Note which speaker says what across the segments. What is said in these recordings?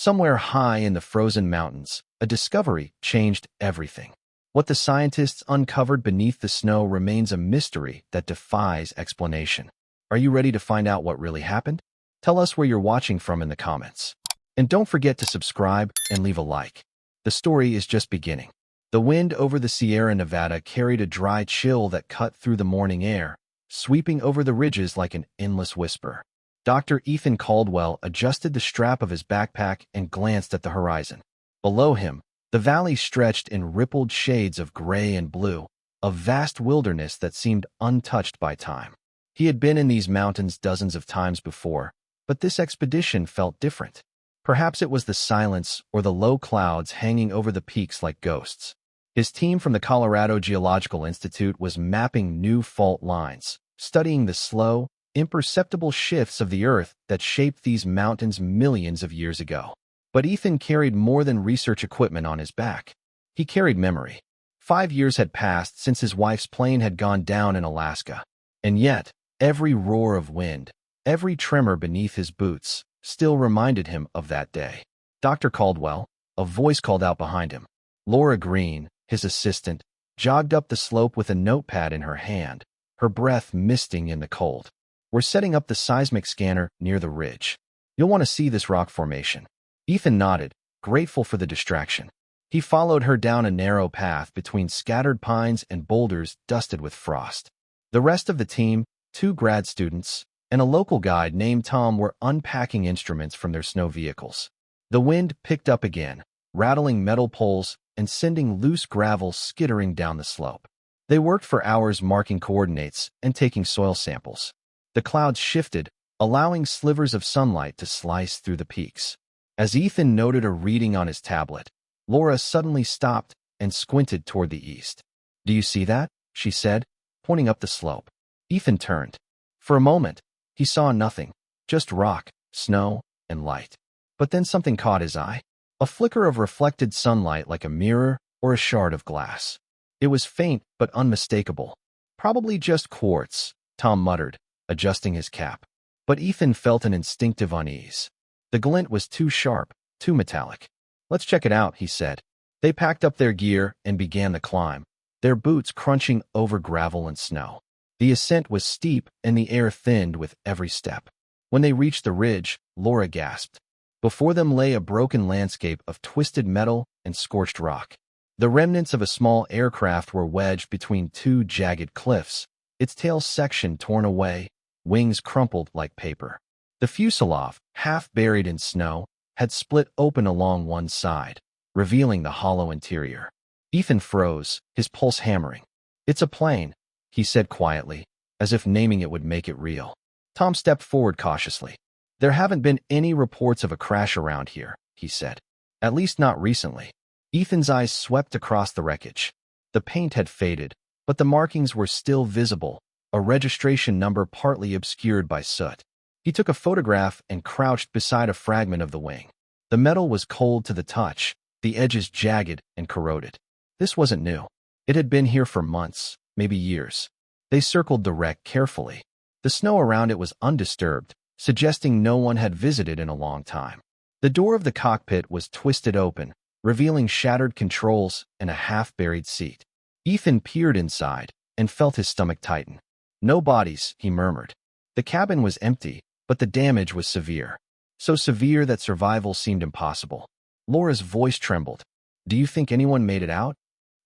Speaker 1: Somewhere high in the frozen mountains, a discovery changed everything. What the scientists uncovered beneath the snow remains a mystery that defies explanation. Are you ready to find out what really happened? Tell us where you're watching from in the comments. And don't forget to subscribe and leave a like. The story is just beginning. The wind over the Sierra Nevada carried a dry chill that cut through the morning air, sweeping over the ridges like an endless whisper. Dr. Ethan Caldwell adjusted the strap of his backpack and glanced at the horizon. Below him, the valley stretched in rippled shades of gray and blue, a vast wilderness that seemed untouched by time. He had been in these mountains dozens of times before, but this expedition felt different. Perhaps it was the silence or the low clouds hanging over the peaks like ghosts. His team from the Colorado Geological Institute was mapping new fault lines, studying the slow, imperceptible shifts of the earth that shaped these mountains millions of years ago. But Ethan carried more than research equipment on his back. He carried memory. 5 years had passed since his wife's plane had gone down in Alaska. And yet, every roar of wind, every tremor beneath his boots, still reminded him of that day. Dr. Caldwell, a voice called out behind him. Laura Green, his assistant, jogged up the slope with a notepad in her hand, her breath misting in the cold. We're setting up the seismic scanner near the ridge. You'll want to see this rock formation. Ethan nodded, grateful for the distraction. He followed her down a narrow path between scattered pines and boulders dusted with frost. The rest of the team, 2 grad students, and a local guide named Tom were unpacking instruments from their snow vehicles. The wind picked up again, rattling metal poles and sending loose gravel skittering down the slope. They worked for hours marking coordinates and taking soil samples. The clouds shifted, allowing slivers of sunlight to slice through the peaks. As Ethan noted a reading on his tablet, Laura suddenly stopped and squinted toward the east. "Do you see that?" she said, pointing up the slope. Ethan turned. For a moment, he saw nothing, just rock, snow, and light. But then something caught his eye. A flicker of reflected sunlight like a mirror or a shard of glass. It was faint but unmistakable. "Probably just quartz," Tom muttered, adjusting his cap. But Ethan felt an instinctive unease. The glint was too sharp, too metallic. "Let's check it out," he said. They packed up their gear and began the climb, their boots crunching over gravel and snow. The ascent was steep and the air thinned with every step. When they reached the ridge, Laura gasped. Before them lay a broken landscape of twisted metal and scorched rock. The remnants of a small aircraft were wedged between 2 jagged cliffs, its tail section torn away, wings crumpled like paper. The fuselage, half buried in snow, had split open along one side, revealing the hollow interior. Ethan froze, his pulse hammering. "It's a plane," he said quietly, as if naming it would make it real. Tom stepped forward cautiously. "There haven't been any reports of a crash around here," he said. "At least not recently." Ethan's eyes swept across the wreckage. The paint had faded, but the markings were still visible, a registration number partly obscured by soot. He took a photograph and crouched beside a fragment of the wing. The metal was cold to the touch, the edges jagged and corroded. This wasn't new. It had been here for months, maybe years. They circled the wreck carefully. The snow around it was undisturbed, suggesting no one had visited in a long time. The door of the cockpit was twisted open, revealing shattered controls and a half-buried seat. Ethan peered inside and felt his stomach tighten. "No bodies," he murmured. The cabin was empty, but the damage was severe. So severe that survival seemed impossible. Laura's voice trembled. "Do you think anyone made it out?"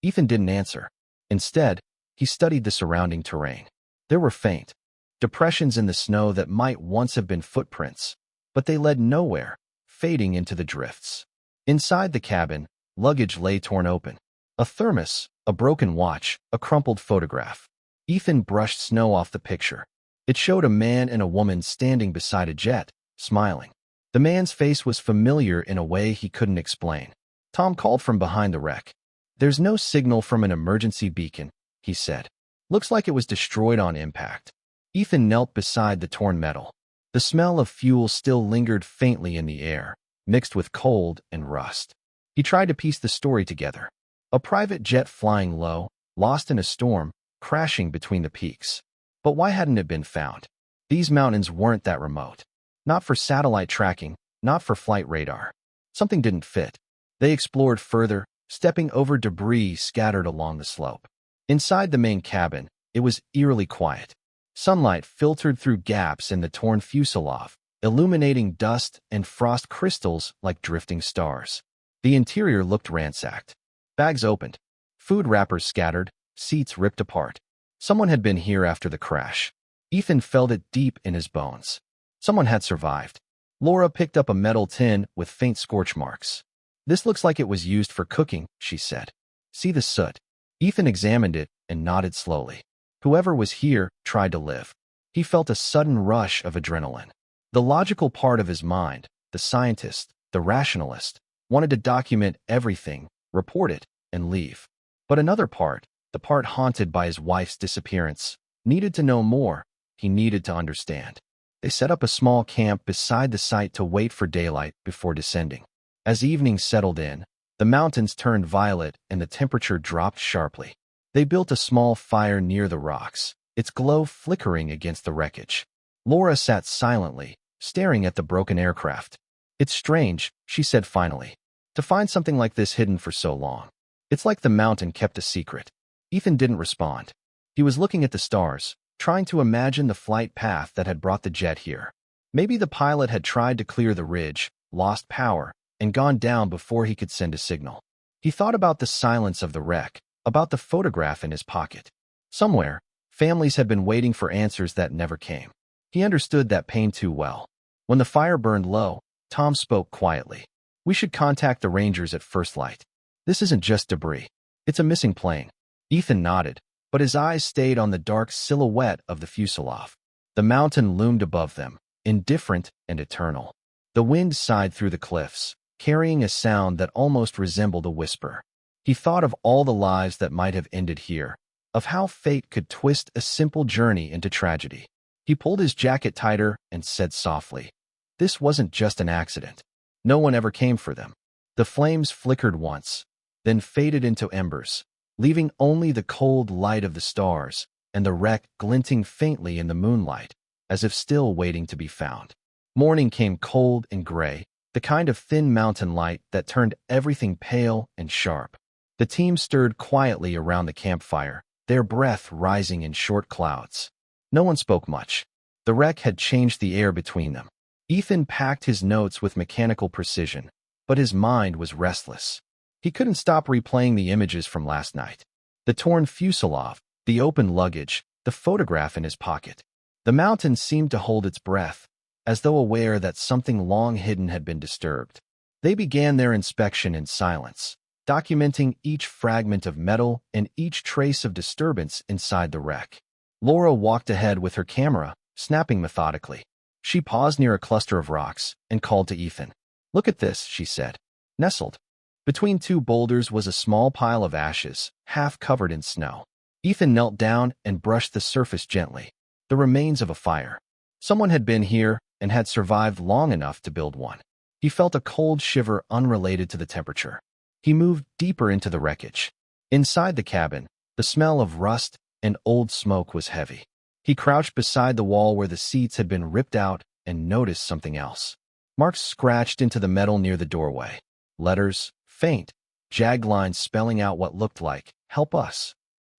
Speaker 1: Ethan didn't answer. Instead, he studied the surrounding terrain. There were faint depressions in the snow that might once have been footprints, but they led nowhere, fading into the drifts. Inside the cabin, luggage lay torn open. A thermos, a broken watch, a crumpled photograph. Ethan brushed snow off the picture. It showed a man and a woman standing beside a jet, smiling. The man's face was familiar in a way he couldn't explain. Tom called from behind the wreck. "There's no signal from an emergency beacon," he said. "Looks like it was destroyed on impact." Ethan knelt beside the torn metal. The smell of fuel still lingered faintly in the air, mixed with cold and rust. He tried to piece the story together. A private jet flying low, lost in a storm, crashing between the peaks. But why hadn't it been found? These mountains weren't that remote. Not for satellite tracking, not for flight radar. Something didn't fit. They explored further, stepping over debris scattered along the slope. Inside the main cabin, it was eerily quiet. Sunlight filtered through gaps in the torn fuselage, illuminating dust and frost crystals like drifting stars. The interior looked ransacked. Bags opened, food wrappers scattered, seats ripped apart. Someone had been here after the crash. Ethan felt it deep in his bones. Someone had survived. Laura picked up a metal tin with faint scorch marks. "This looks like it was used for cooking," she said. "See the soot?" Ethan examined it and nodded slowly. Whoever was here tried to live. He felt a sudden rush of adrenaline. The logical part of his mind, the scientist, the rationalist, wanted to document everything, report it, and leave. But another part, the part haunted by his wife's disappearance, needed to know more. He needed to understand. They set up a small camp beside the site to wait for daylight before descending. As evening settled in, the mountains turned violet and the temperature dropped sharply. They built a small fire near the rocks, its glow flickering against the wreckage. Laura sat silently, staring at the broken aircraft. "It's strange," she said finally, "to find something like this hidden for so long. It's like the mountain kept a secret." Ethan didn't respond. He was looking at the stars, trying to imagine the flight path that had brought the jet here. Maybe the pilot had tried to clear the ridge, lost power, and gone down before he could send a signal. He thought about the silence of the wreck, about the photograph in his pocket. Somewhere, families had been waiting for answers that never came. He understood that pain too well. When the fire burned low, Tom spoke quietly. "We should contact the Rangers at first light. This isn't just debris. It's a missing plane." Ethan nodded, but his eyes stayed on the dark silhouette of the fuselage. The mountain loomed above them, indifferent and eternal. The wind sighed through the cliffs, carrying a sound that almost resembled a whisper. He thought of all the lives that might have ended here, of how fate could twist a simple journey into tragedy. He pulled his jacket tighter and said softly, "This wasn't just an accident. No one ever came for them." The flames flickered once, then faded into embers, leaving only the cold light of the stars and the wreck glinting faintly in the moonlight, as if still waiting to be found. Morning came cold and gray, the kind of thin mountain light that turned everything pale and sharp. The team stirred quietly around the campfire, their breath rising in short clouds. No one spoke much. The wreck had changed the air between them. Ethan packed his notes with mechanical precision, but his mind was restless. He couldn't stop replaying the images from last night. The torn fuselage, the open luggage, the photograph in his pocket. The mountain seemed to hold its breath, as though aware that something long hidden had been disturbed. They began their inspection in silence, documenting each fragment of metal and each trace of disturbance inside the wreck. Laura walked ahead with her camera, snapping methodically. She paused near a cluster of rocks and called to Ethan. "Look at this," she said. Nestled between two boulders was a small pile of ashes, half covered in snow. Ethan knelt down and brushed the surface gently. The remains of a fire. Someone had been here and had survived long enough to build one. He felt a cold shiver unrelated to the temperature. He moved deeper into the wreckage. Inside the cabin, the smell of rust and old smoke was heavy. He crouched beside the wall where the seats had been ripped out and noticed something else. Marks scratched into the metal near the doorway. Letters, faint, jagged lines spelling out what looked like, "Help us."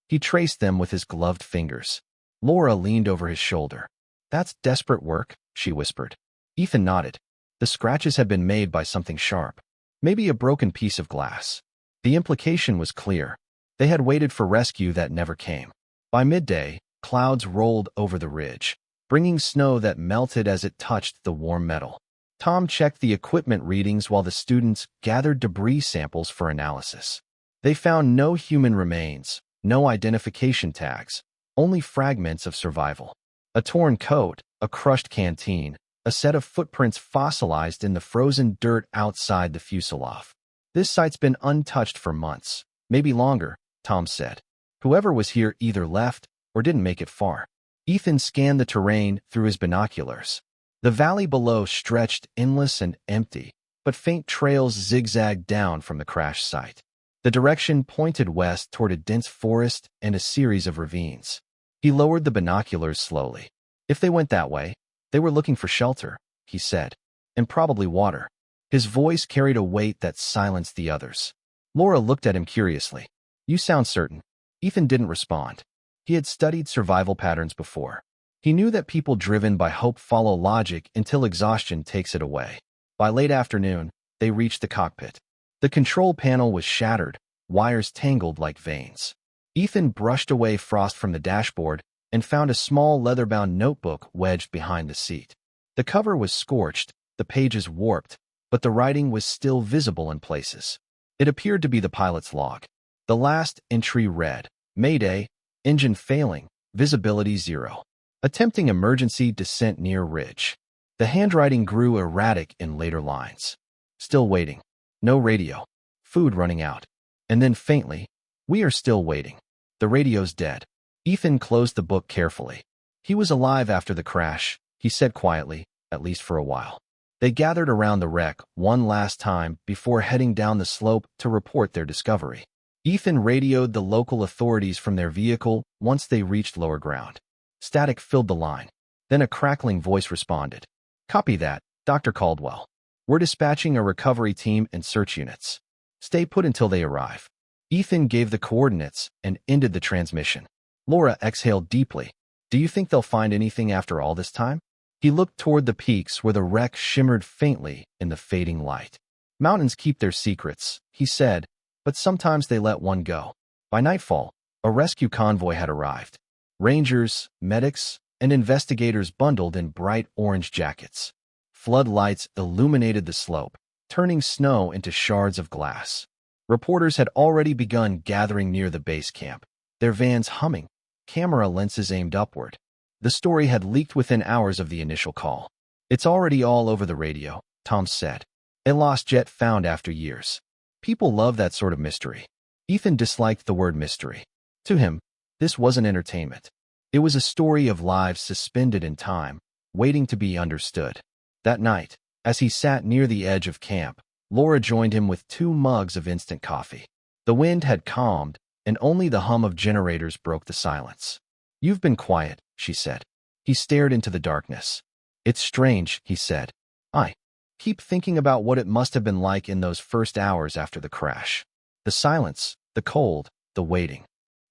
Speaker 1: He traced them with his gloved fingers. Laura leaned over his shoulder. "That's desperate work," she whispered. Ethan nodded. The scratches had been made by something sharp. Maybe a broken piece of glass. The implication was clear. They had waited for rescue that never came. By midday, clouds rolled over the ridge, bringing snow that melted as it touched the warm metal. Tom checked the equipment readings while the students gathered debris samples for analysis. They found no human remains, no identification tags, only fragments of survival. A torn coat, a crushed canteen, a set of footprints fossilized in the frozen dirt outside the fuselage. "This site's been untouched for months, maybe longer," Tom said. "Whoever was here either left or didn't make it far." Ethan scanned the terrain through his binoculars. The valley below stretched endless and empty, but faint trails zigzagged down from the crash site. The direction pointed west toward a dense forest and a series of ravines. He lowered the binoculars slowly. "If they went that way, they were looking for shelter," he said, "and probably water." His voice carried a weight that silenced the others. Laura looked at him curiously. "You sound certain." Ethan didn't respond. He had studied survival patterns before. He knew that people driven by hope follow logic until exhaustion takes it away. By late afternoon, they reached the cockpit. The control panel was shattered, wires tangled like veins. Ethan brushed away frost from the dashboard and found a small leather-bound notebook wedged behind the seat. The cover was scorched, the pages warped, but the writing was still visible in places. It appeared to be the pilot's log. The last entry read, "Mayday, engine failing, visibility 0. Attempting emergency descent near ridge." The handwriting grew erratic in later lines. "Still waiting. No radio. Food running out." And then faintly, "We are still waiting. The radio's dead." Ethan closed the book carefully. He was alive after the crash, he said quietly, at least for a while. They gathered around the wreck one last time before heading down the slope to report their discovery. Ethan radioed the local authorities from their vehicle once they reached lower ground. Static filled the line. Then a crackling voice responded. "Copy that, Dr. Caldwell. We're dispatching a recovery team and search units. Stay put until they arrive." Ethan gave the coordinates and ended the transmission. Laura exhaled deeply. "Do you think they'll find anything after all this time?" He looked toward the peaks where the wreck shimmered faintly in the fading light. "Mountains keep their secrets," he said, "but sometimes they let one go." By nightfall, a rescue convoy had arrived. Rangers, medics, and investigators bundled in bright orange jackets. Floodlights illuminated the slope, turning snow into shards of glass. Reporters had already begun gathering near the base camp, their vans humming, camera lenses aimed upward. The story had leaked within hours of the initial call. "It's already all over the radio," Tom said. "A lost jet found after years." People love that sort of mystery. Ethan disliked the word mystery. To him, this wasn't entertainment. It was a story of lives suspended in time, waiting to be understood. That night, as he sat near the edge of camp, Laura joined him with 2 mugs of instant coffee. The wind had calmed, and only the hum of generators broke the silence. "You've been quiet," she said. He stared into the darkness. "It's strange," he said. "I keep thinking about what it must have been like in those first hours after the crash. The silence, the cold, the waiting."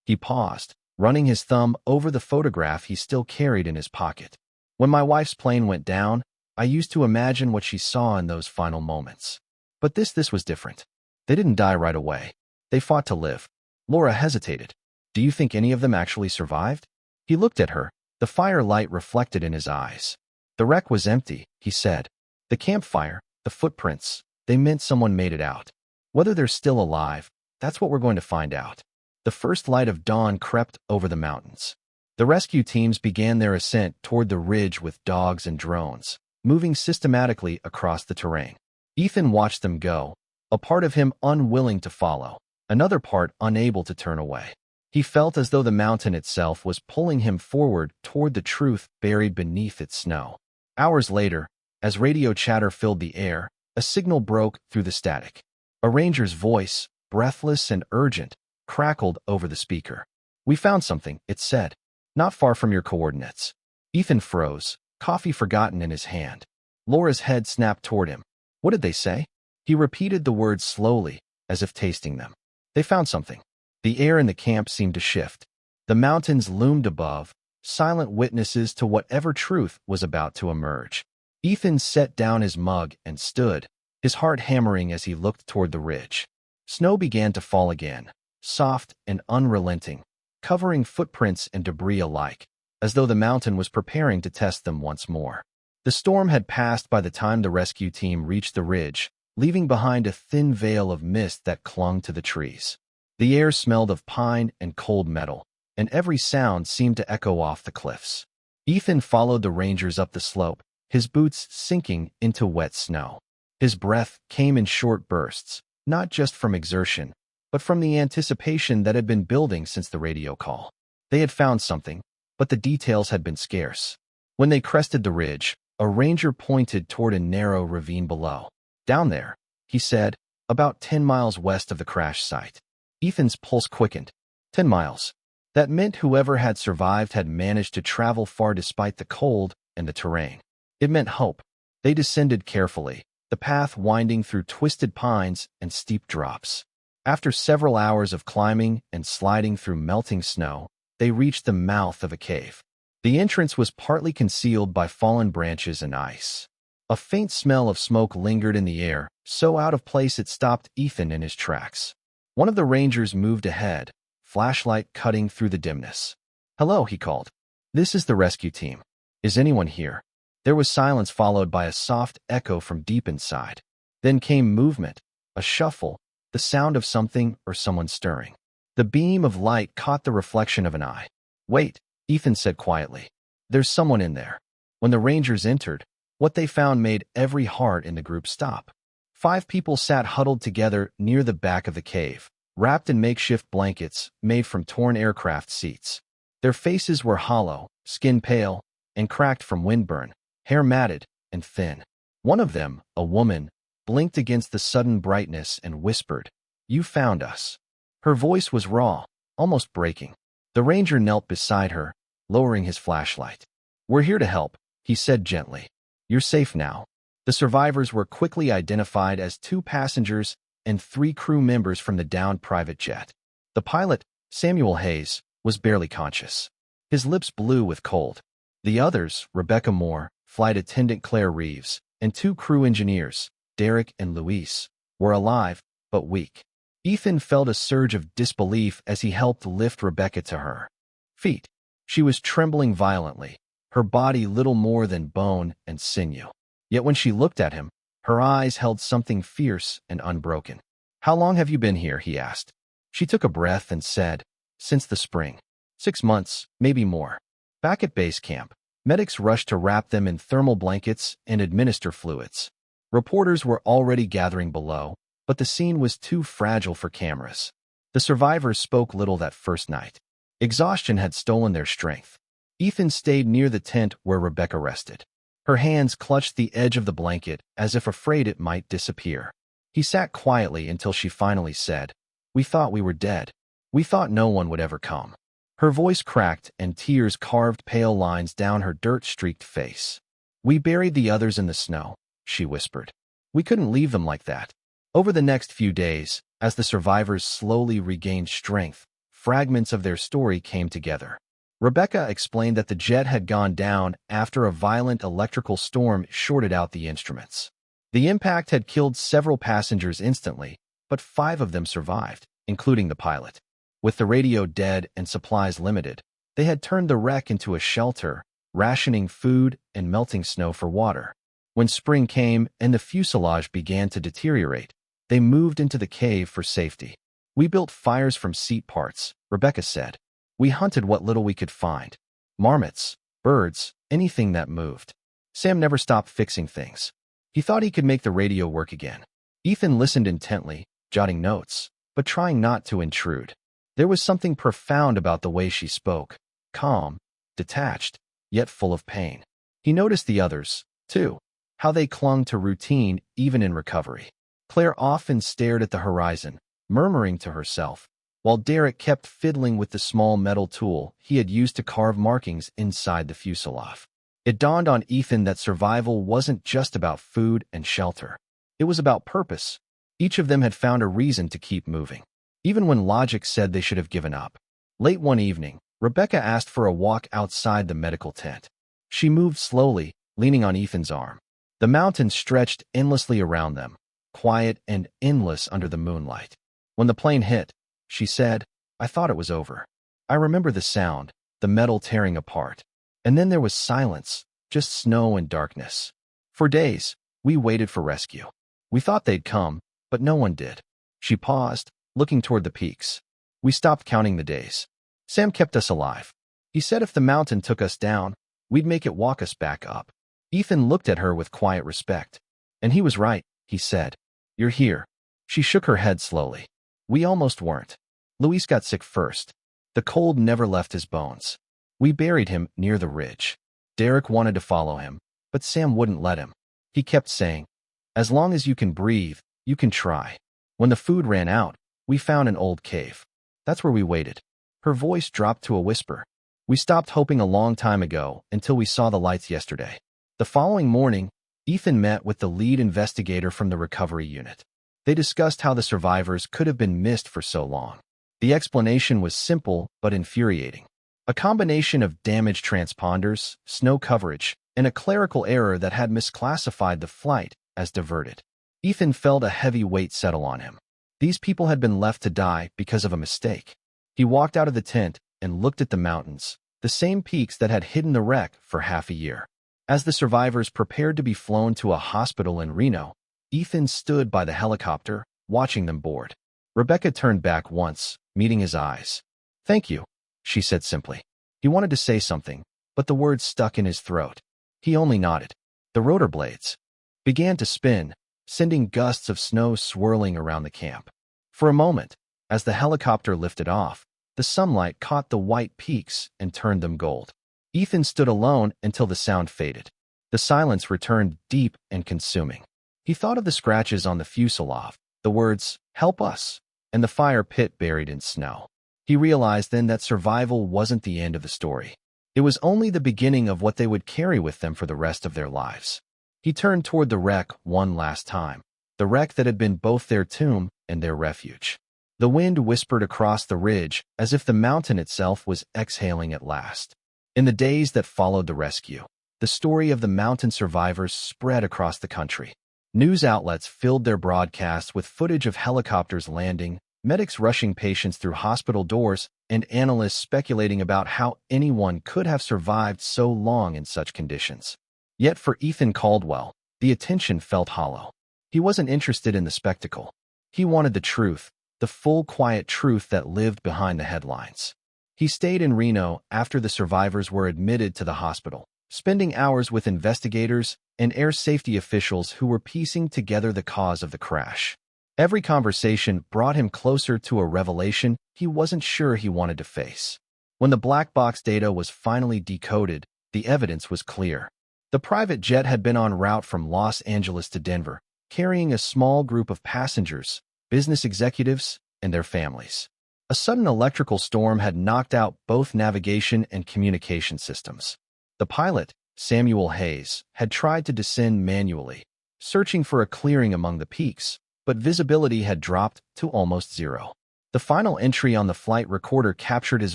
Speaker 1: He paused, running his thumb over the photograph he still carried in his pocket. "When my wife's plane went down, I used to imagine what she saw in those final moments. But this was different. They didn't die right away. They fought to live." Laura hesitated. "Do you think any of them actually survived?" He looked at her, the firelight reflected in his eyes. "The wreck was empty," he said. "The campfire, the footprints, they meant someone made it out. Whether they're still alive, that's what we're going to find out." The first light of dawn crept over the mountains. The rescue teams began their ascent toward the ridge with dogs and drones, moving systematically across the terrain. Ethan watched them go, a part of him unwilling to follow, another part unable to turn away. He felt as though the mountain itself was pulling him forward toward the truth buried beneath its snow. Hours later, as radio chatter filled the air, a signal broke through the static. A ranger's voice, breathless and urgent, crackled over the speaker. "We found something," it said. "Not far from your coordinates." Ethan froze, coffee forgotten in his hand. Laura's head snapped toward him. "What did they say?" He repeated the words slowly, as if tasting them. "They found something." The air in the camp seemed to shift. The mountains loomed above, silent witnesses to whatever truth was about to emerge. Ethan set down his mug and stood, his heart hammering as he looked toward the ridge. Snow began to fall again, soft and unrelenting, covering footprints and debris alike, as though the mountain was preparing to test them once more. The storm had passed by the time the rescue team reached the ridge, leaving behind a thin veil of mist that clung to the trees. The air smelled of pine and cold metal, and every sound seemed to echo off the cliffs. Ethan followed the rangers up the slope, his boots sinking into wet snow. His breath came in short bursts, not just from exertion, but from the anticipation that had been building since the radio call. They had found something, but the details had been scarce. When they crested the ridge, a ranger pointed toward a narrow ravine below. "Down there," he said, "about 10 miles west of the crash site." Ethan's pulse quickened. 10 miles. That meant whoever had survived had managed to travel far despite the cold and the terrain. It meant hope. They descended carefully, the path winding through twisted pines and steep drops. After several hours of climbing and sliding through melting snow, they reached the mouth of a cave. The entrance was partly concealed by fallen branches and ice. A faint smell of smoke lingered in the air, so out of place it stopped Ethan in his tracks. One of the rangers moved ahead, flashlight cutting through the dimness. "Hello," he called. "This is the rescue team. Is anyone here?" There was silence followed by a soft echo from deep inside. Then came movement, a shuffle, the sound of something or someone stirring. The beam of light caught the reflection of an eye. "Wait," Ethan said quietly. "There's someone in there." When the rangers entered, what they found made every heart in the group stop. 5 people sat huddled together near the back of the cave, wrapped in makeshift blankets made from torn aircraft seats. Their faces were hollow, skin pale, and cracked from windburn, hair matted and thin. One of them, a woman, blinked against the sudden brightness and whispered, "You found us." Her voice was raw, almost breaking. The ranger knelt beside her, lowering his flashlight. "We're here to help," he said gently. "You're safe now." The survivors were quickly identified as 2 passengers and 3 crew members from the downed private jet. The pilot, Samuel Hayes, was barely conscious, his lips blue with cold. The others, Rebecca Moore, flight attendant Claire Reeves, and 2 crew engineers, Derek and Luis, were alive, but weak. Ethan felt a surge of disbelief as he helped lift Rebecca to her feet. She was trembling violently, her body little more than bone and sinew. Yet when she looked at him, her eyes held something fierce and unbroken. "How long have you been here?" he asked. She took a breath and said, "Since the spring. 6 months, maybe more." Back at base camp, medics rushed to wrap them in thermal blankets and administer fluids. Reporters were already gathering below, but the scene was too fragile for cameras. The survivors spoke little that first night. Exhaustion had stolen their strength. Ethan stayed near the tent where Rebecca rested. Her hands clutched the edge of the blanket as if afraid it might disappear. He sat quietly until she finally said, "We thought we were dead. We thought no one would ever come." Her voice cracked and tears carved pale lines down her dirt-streaked face. "We buried the others in the snow," she whispered. "We couldn't leave them like that." Over the next few days, as the survivors slowly regained strength, fragments of their story came together. Rebecca explained that the jet had gone down after a violent electrical storm shorted out the instruments. The impact had killed several passengers instantly, but 5 of them survived, including the pilot. With the radio dead and supplies limited, they had turned the wreck into a shelter, rationing food and melting snow for water. When spring came and the fuselage began to deteriorate, they moved into the cave for safety. "We built fires from seat parts," Rebecca said. "We hunted what little we could find. Marmots, birds, anything that moved." Sam never stopped fixing things. He thought he could make the radio work again. Ethan listened intently, jotting notes, but trying not to intrude. There was something profound about the way she spoke, calm, detached, yet full of pain. He noticed the others, too, how they clung to routine even in recovery. Claire often stared at the horizon, murmuring to herself, while Derek kept fiddling with the small metal tool he had used to carve markings inside the fuselage. It dawned on Ethan that survival wasn't just about food and shelter. It was about purpose. Each of them had found a reason to keep moving, even when logic said they should have given up. Late one evening, Rebecca asked for a walk outside the medical tent. She moved slowly, leaning on Ethan's arm. The mountains stretched endlessly around them, quiet and endless under the moonlight. When the plane hit, she said, "I thought it was over. I remember the sound, the metal tearing apart. And then there was silence, just snow and darkness. For days, we waited for rescue. We thought they'd come, but no one did." She paused, looking toward the peaks. "We stopped counting the days. Sam kept us alive. He said if the mountain took us down, we'd make it walk us back up." Ethan looked at her with quiet respect. "And he was right," he said. "You're here." She shook her head slowly. "We almost weren't. Luis got sick first. The cold never left his bones. We buried him near the ridge. Derek wanted to follow him, but Sam wouldn't let him. He kept saying, 'As long as you can breathe, you can try.' When the food ran out, we found an old cave. That's where we waited." Her voice dropped to a whisper. "We stopped hoping a long time ago until we saw the lights yesterday. The following morning, Ethan met with the lead investigator from the recovery unit. They discussed how the survivors could have been missed for so long. The explanation was simple but infuriating. A combination of damaged transponders, snow coverage, and a clerical error that had misclassified the flight as diverted. Ethan felt a heavy weight settle on him. These people had been left to die because of a mistake. He walked out of the tent and looked at the mountains, the same peaks that had hidden the wreck for half a year. As the survivors prepared to be flown to a hospital in Reno, Ethan stood by the helicopter, watching them board. Rebecca turned back once, meeting his eyes. "Thank you," she said simply. He wanted to say something, but the words stuck in his throat. He only nodded. The rotor blades began to spin, sending gusts of snow swirling around the camp. For a moment, as the helicopter lifted off, the sunlight caught the white peaks and turned them gold. Ethan stood alone until the sound faded. The silence returned deep and consuming. He thought of the scratches on the fuselage, the words, "Help us," and the fire pit buried in snow. He realized then that survival wasn't the end of the story. It was only the beginning of what they would carry with them for the rest of their lives. He turned toward the wreck one last time, the wreck that had been both their tomb and their refuge. The wind whispered across the ridge as if the mountain itself was exhaling at last. In the days that followed the rescue, the story of the mountain survivors spread across the country. News outlets filled their broadcasts with footage of helicopters landing, medics rushing patients through hospital doors, and analysts speculating about how anyone could have survived so long in such conditions. Yet for Ethan Caldwell, the attention felt hollow. He wasn't interested in the spectacle. He wanted the truth, the full, quiet truth that lived behind the headlines. He stayed in Reno after the survivors were admitted to the hospital, spending hours with investigators and air safety officials who were piecing together the cause of the crash. Every conversation brought him closer to a revelation he wasn't sure he wanted to face. When the black box data was finally decoded, the evidence was clear. The private jet had been en route from Los Angeles to Denver, carrying a small group of passengers, business executives, and their families. A sudden electrical storm had knocked out both navigation and communication systems. The pilot, Samuel Hayes, had tried to descend manually, searching for a clearing among the peaks, but visibility had dropped to almost zero. The final entry on the flight recorder captured his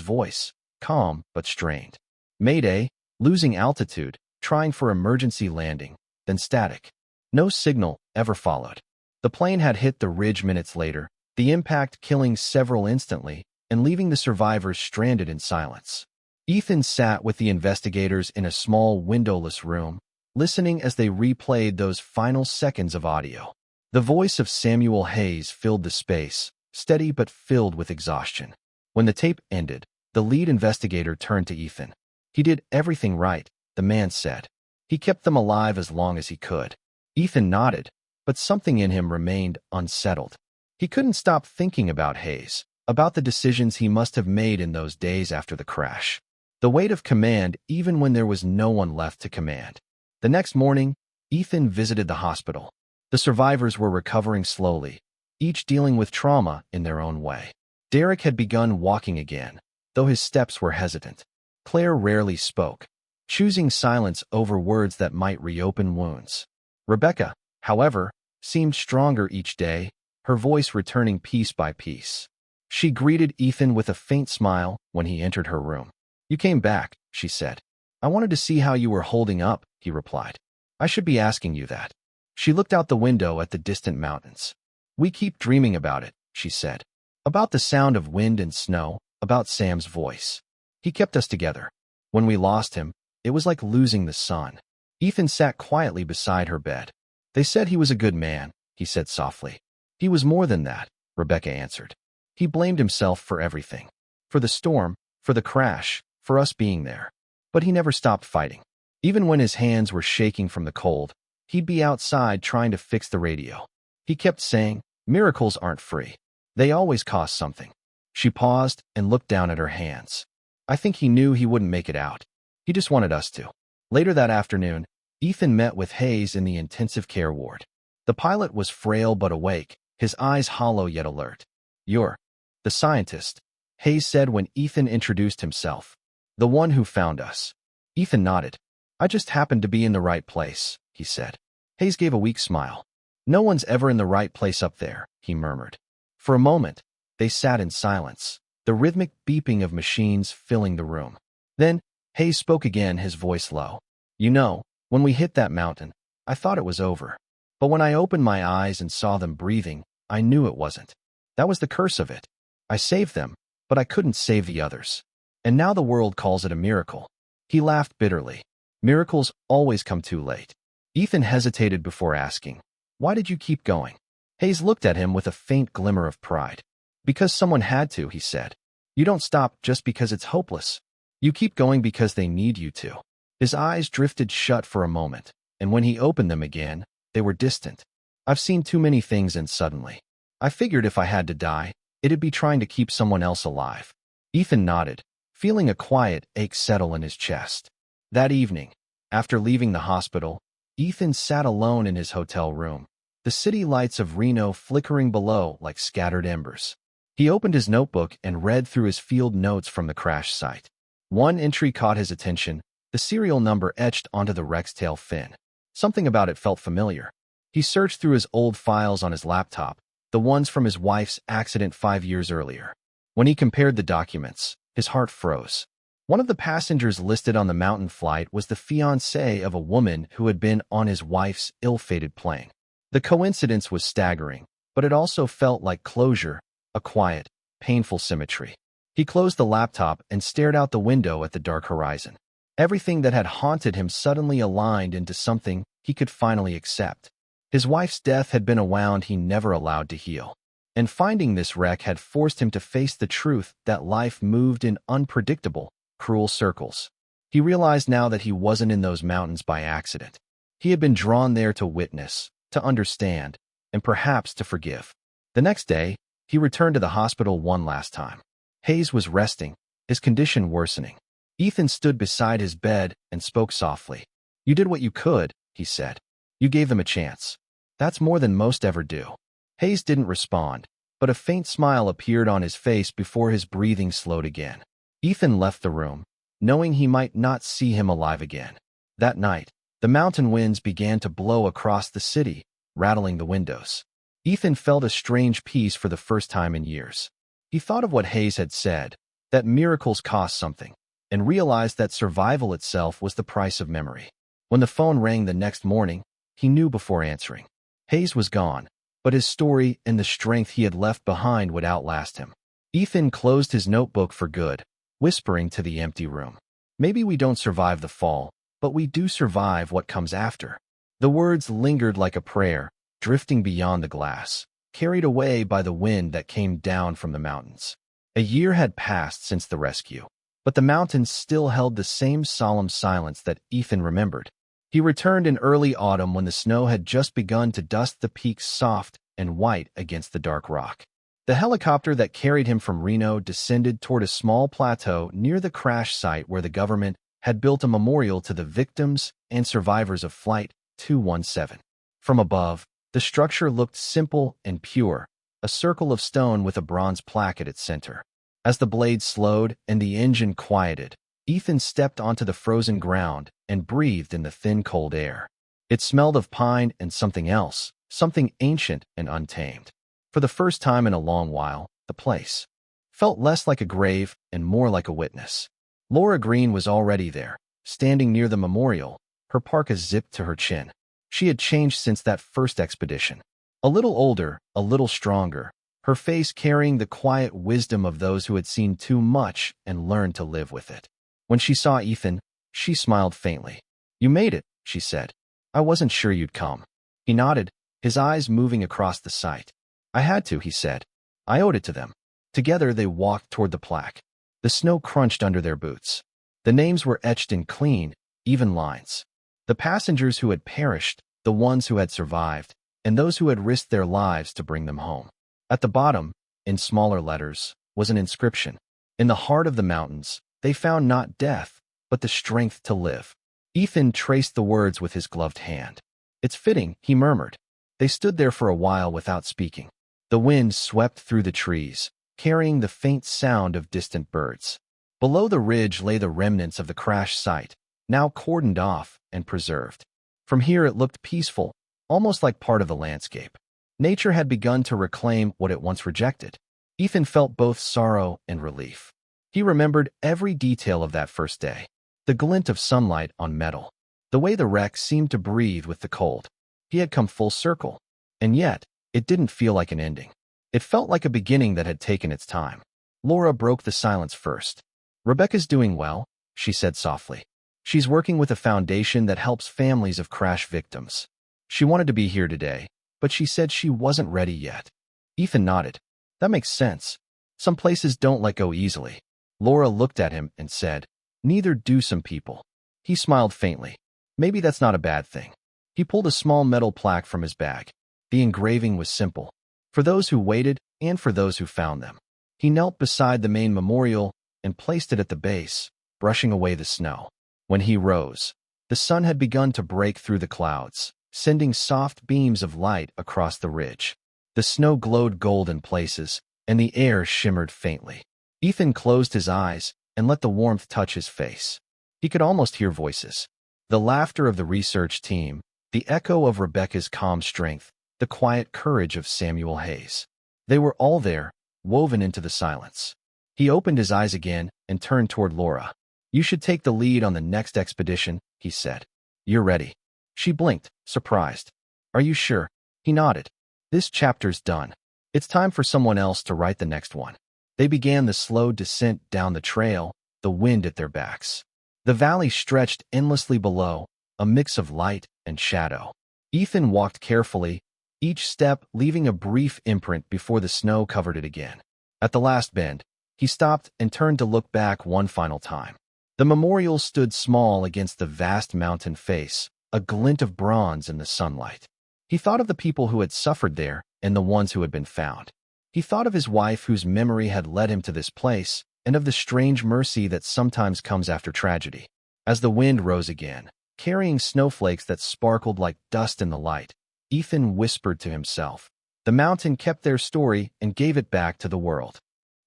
Speaker 1: voice, calm but strained. "Mayday, losing altitude, trying for emergency landing," then static. No signal ever followed. The plane had hit the ridge minutes later, the impact killing several instantly and leaving the survivors stranded in silence. Ethan sat with the investigators in a small windowless room, listening as they replayed those final seconds of audio. The voice of Samuel Hayes filled the space, steady but filled with exhaustion. When the tape ended, the lead investigator turned to Ethan. "He did everything right," the man said. "He kept them alive as long as he could." Ethan nodded, but something in him remained unsettled. He couldn't stop thinking about Hayes, about the decisions he must have made in those days after the crash. The weight of command even when there was no one left to command. The next morning, Ethan visited the hospital. The survivors were recovering slowly, each dealing with trauma in their own way. Derek had begun walking again, though his steps were hesitant. Claire rarely spoke, choosing silence over words that might reopen wounds. Rebecca, however, seemed stronger each day, her voice returning piece by piece. She greeted Ethan with a faint smile when he entered her room. "You came back," she said. "I wanted to see how you were holding up," he replied. "I should be asking you that." She looked out the window at the distant mountains. "We keep dreaming about it," she said. "About the sound of wind and snow, about Sam's voice. He kept us together. When we lost him, it was like losing the sun." Ethan sat quietly beside her bed. "They said he was a good man," he said softly. "He was more than that," Rebecca answered. "He blamed himself for everything. For the storm, for the crash, for us being there. But he never stopped fighting. Even when his hands were shaking from the cold, he'd be outside trying to fix the radio. He kept saying, 'Miracles aren't free. They always cost something.'" She paused and looked down at her hands. "I think he knew he wouldn't make it out. He just wanted us to." Later that afternoon, Ethan met with Hayes in the intensive care ward. The pilot was frail but awake, his eyes hollow yet alert. "You're the scientist," Hayes said when Ethan introduced himself. "The one who found us." Ethan nodded. "I just happened to be in the right place," he said. Hayes gave a weak smile. No one's ever in the right place up there, he murmured. For a moment, they sat in silence, the rhythmic beeping of machines filling the room. Then, Hayes spoke again, his voice low. You know, when we hit that mountain, I thought it was over. But when I opened my eyes and saw them breathing, I knew it wasn't. That was the curse of it. I saved them, but I couldn't save the others. And now the world calls it a miracle. He laughed bitterly. Miracles always come too late. Ethan hesitated before asking, Why did you keep going? Hayes looked at him with a faint glimmer of pride. Because someone had to, he said. You don't stop just because it's hopeless. You keep going because they need you to. His eyes drifted shut for a moment, and when he opened them again, they were distant. I've seen too many things, and suddenly, I figured if I had to die, it'd be trying to keep someone else alive. Ethan nodded, feeling a quiet ache settle in his chest. That evening, after leaving the hospital, Ethan sat alone in his hotel room, the city lights of Reno flickering below like scattered embers. He opened his notebook and read through his field notes from the crash site. One entry caught his attention, the serial number etched onto the wreck's tail fin. Something about it felt familiar. He searched through his old files on his laptop, the ones from his wife's accident 5 years earlier. When he compared the documents, his heart froze. One of the passengers listed on the mountain flight was the fiancé of a woman who had been on his wife's ill-fated plane. The coincidence was staggering, but it also felt like closure, a quiet, painful symmetry. He closed the laptop and stared out the window at the dark horizon. Everything that had haunted him suddenly aligned into something he could finally accept. His wife's death had been a wound he never allowed to heal. And finding this wreck had forced him to face the truth that life moved in unpredictable, cruel circles. He realized now that he wasn't in those mountains by accident. He had been drawn there to witness, to understand, and perhaps to forgive. The next day, he returned to the hospital one last time. Hayes was resting, his condition worsening. Ethan stood beside his bed and spoke softly. You did what you could, he said. You gave them a chance. That's more than most ever do. Hayes didn't respond, but a faint smile appeared on his face before his breathing slowed again. Ethan left the room, knowing he might not see him alive again. That night, the mountain winds began to blow across the city, rattling the windows. Ethan felt a strange peace for the first time in years. He thought of what Hayes had said, that miracles cost something, and realized that survival itself was the price of memory. When the phone rang the next morning, he knew before answering. Hayes was gone, but his story and the strength he had left behind would outlast him. Ethan closed his notebook for good, whispering to the empty room. Maybe we don't survive the fall, but we do survive what comes after. The words lingered like a prayer, drifting beyond the glass, carried away by the wind that came down from the mountains. A year had passed since the rescue, but the mountains still held the same solemn silence that Ethan remembered. He returned in early autumn when the snow had just begun to dust the peaks soft and white against the dark rock. The helicopter that carried him from Reno descended toward a small plateau near the crash site where the government had built a memorial to the victims and survivors of Flight 217. From above, the structure looked simple and pure, a circle of stone with a bronze plaque at its center. As the blade slowed and the engine quieted, Ethan stepped onto the frozen ground and breathed in the thin, cold air. It smelled of pine and something else, something ancient and untamed. For the first time in a long while, the place felt less like a grave and more like a witness. Laura Green was already there, standing near the memorial, her parka zipped to her chin. She had changed since that first expedition. A little older, a little stronger, her face carrying the quiet wisdom of those who had seen too much and learned to live with it. When she saw Ethan, she smiled faintly. You made it, she said. I wasn't sure you'd come. He nodded, his eyes moving across the site. I had to, he said. I owed it to them. Together they walked toward the plaque. The snow crunched under their boots. The names were etched in clean, even lines. The passengers who had perished, the ones who had survived, and those who had risked their lives to bring them home. At the bottom, in smaller letters, was an inscription. In the heart of the mountains, they found not death, but the strength to live. Ethan traced the words with his gloved hand. It's fitting, he murmured. They stood there for a while without speaking. The wind swept through the trees, carrying the faint sound of distant birds. Below the ridge lay the remnants of the crash site, now cordoned off and preserved. From here it looked peaceful, almost like part of the landscape. Nature had begun to reclaim what it once rejected. Ethan felt both sorrow and relief. He remembered every detail of that first day. The glint of sunlight on metal. The way the wreck seemed to breathe with the cold. He had come full circle. And yet, it didn't feel like an ending. It felt like a beginning that had taken its time. Laura broke the silence first. "Rebecca's doing well," she said softly. "She's working with a foundation that helps families of crash victims. She wanted to be here today, but she said she wasn't ready yet." Ethan nodded. "That makes sense. Some places don't let go easily." Laura looked at him and said, "Neither do some people." He smiled faintly. "Maybe that's not a bad thing." He pulled a small metal plaque from his bag. The engraving was simple. For those who waited and for those who found them. He knelt beside the main memorial and placed it at the base, brushing away the snow. When he rose, the sun had begun to break through the clouds, sending soft beams of light across the ridge. The snow glowed gold in places, and the air shimmered faintly. Ethan closed his eyes and let the warmth touch his face. He could almost hear voices. The laughter of the research team, the echo of Rebecca's calm strength, the quiet courage of Samuel Hayes. They were all there, woven into the silence. He opened his eyes again and turned toward Laura. "You should take the lead on the next expedition," he said. "You're ready." She blinked, surprised. "Are you sure?" He nodded. "This chapter's done. It's time for someone else to write the next one." They began the slow descent down the trail, the wind at their backs. The valley stretched endlessly below, a mix of light and shadow. Ethan walked carefully, each step leaving a brief imprint before the snow covered it again. At the last bend, he stopped and turned to look back one final time. The memorial stood small against the vast mountain face, a glint of bronze in the sunlight. He thought of the people who had suffered there and the ones who had been found. He thought of his wife whose memory had led him to this place, and of the strange mercy that sometimes comes after tragedy. As the wind rose again, carrying snowflakes that sparkled like dust in the light, Ethan whispered to himself. The mountain kept their story and gave it back to the world.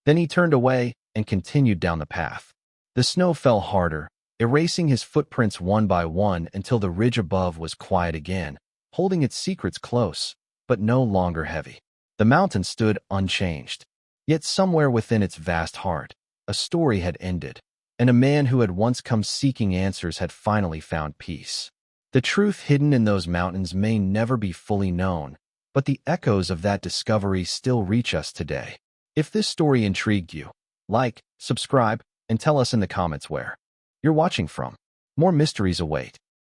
Speaker 1: Then he turned away and continued down the path. The snow fell harder, erasing his footprints one by one until the ridge above was quiet again, holding its secrets close, but no longer heavy. The mountain stood unchanged. Yet somewhere within its vast heart, a story had ended, and a man who had once come seeking answers had finally found peace. The truth hidden in those mountains may never be fully known, but the echoes of that discovery still reach us today. If this story intrigued you, like, subscribe, and tell us in the comments where you're watching from. More mysteries await.